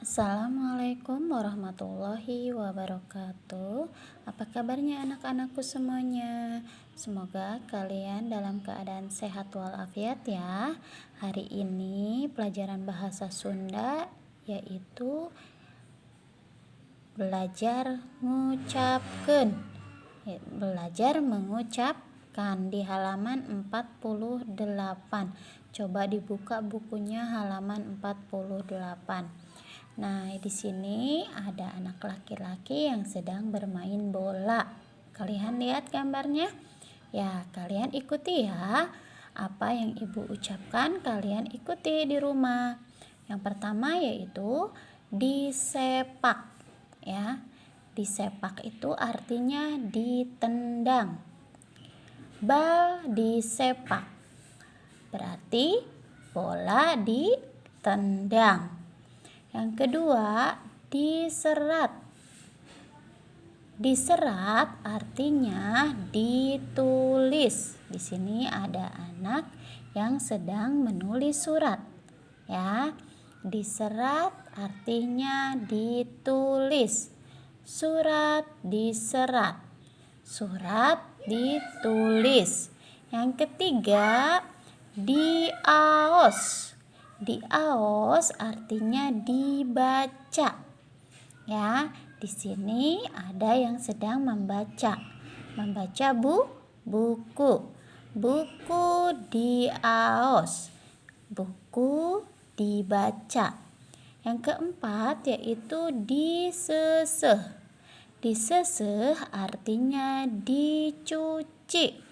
Assalamualaikum warahmatullahi wabarakatuh. Apa kabarnya anak-anakku semuanya? Semoga kalian dalam keadaan sehat walafiat ya. Hari ini pelajaran bahasa Sunda yaitu belajar ngucapkeun. Belajar mengucapkan di halaman 48. Coba dibuka bukunya halaman 48. Nah, di sini ada anak laki-laki yang sedang bermain bola. Kalian lihat gambarnya? Ya, kalian ikuti ya. Apa yang Ibu ucapkan, kalian ikuti di rumah. Yang pertama yaitu disepak. Ya, disepak itu artinya ditendang. Bal disepak. Berarti bola ditendang. Yang kedua, diserat. Diserat artinya ditulis. Di sini ada anak yang sedang menulis surat. Ya, diserat artinya ditulis. Surat diserat. Surat ditulis. Yang ketiga, diaos. Diaos artinya dibaca. Ya, di sini ada yang sedang membaca. Membaca buku. Buku diaos. Buku dibaca. Yang keempat yaitu diseseh. Diseseh artinya dicuci.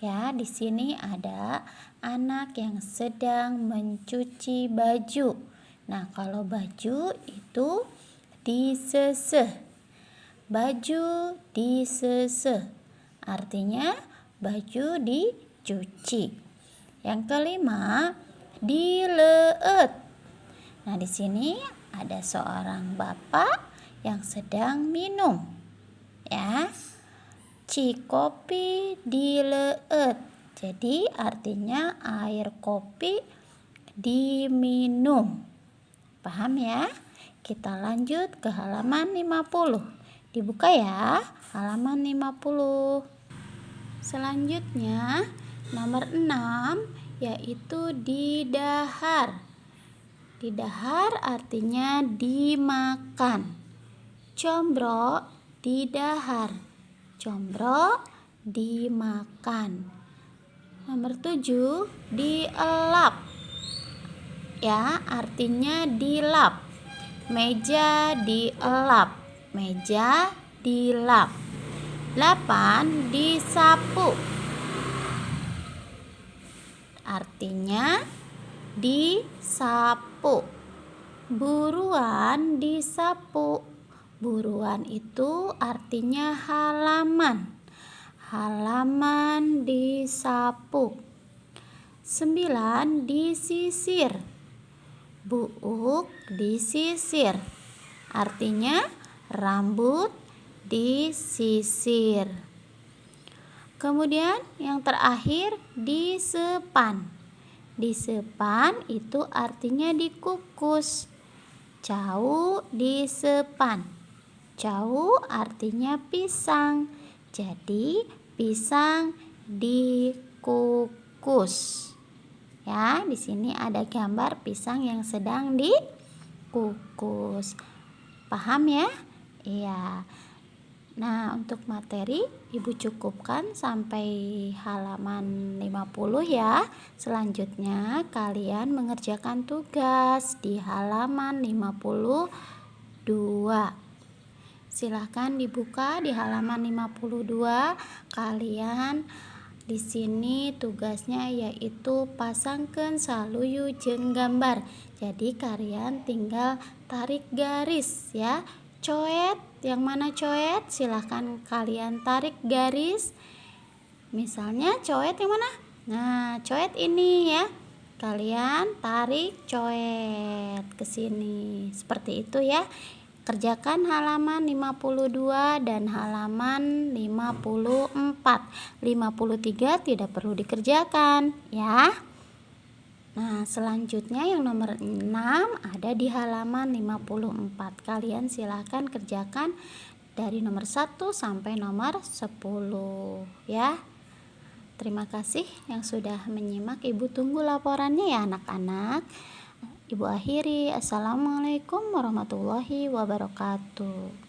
Ya, di sini ada anak yang sedang mencuci baju. Nah, kalau baju itu diseseh. Baju diseseh. Artinya baju dicuci. Yang kelima, dileueut. Nah, di sini ada seorang bapak yang sedang minum. Ya. Kopi dileueut. Jadi artinya air kopi diminum. Paham ya? Kita lanjut ke halaman 50. Dibuka ya, halaman 50. Selanjutnya nomor 6 yaitu didahar. Didahar artinya dimakan. Combro didahar. Combro dimakan. Nomor 7, dielap. Ya, artinya dilap. Meja dielap. Meja dilap. 8, disapu. Artinya disapu. Buruan disapu. Buruan itu artinya halaman. Halaman disapu. 9, disisir. Buuk disisir. Artinya rambut disisir. Kemudian yang terakhir disepan. Disepan itu artinya dikukus. Cau disepan. Cau artinya pisang. Jadi pisang dikukus. Ya, di sini ada gambar pisang yang sedang dikukus. Paham ya? Iya. Nah, untuk materi Ibu cukupkan sampai halaman 50 ya. Selanjutnya kalian mengerjakan tugas di halaman 52. Silahkan dibuka di halaman 52. Kalian di sini tugasnya yaitu pasangkan saluyu jeung gambar. Jadi kalian tinggal tarik garis ya. Coet, yang mana coet? Silahkan kalian tarik garis. Misalnya coet yang mana? Nah, coet ini ya. Kalian tarik coet ke sini. Seperti itu ya. Kerjakan halaman 52 dan halaman 54. 53 tidak perlu dikerjakan ya. Nah, selanjutnya yang nomor 6 ada di halaman 54. Kalian silakan kerjakan dari nomor 1 sampai nomor 10 ya. Terima kasih yang sudah menyimak. Ibu tunggu laporannya ya anak-anak. Ibu akhiri. Assalamualaikum warahmatullahi wabarakatuh.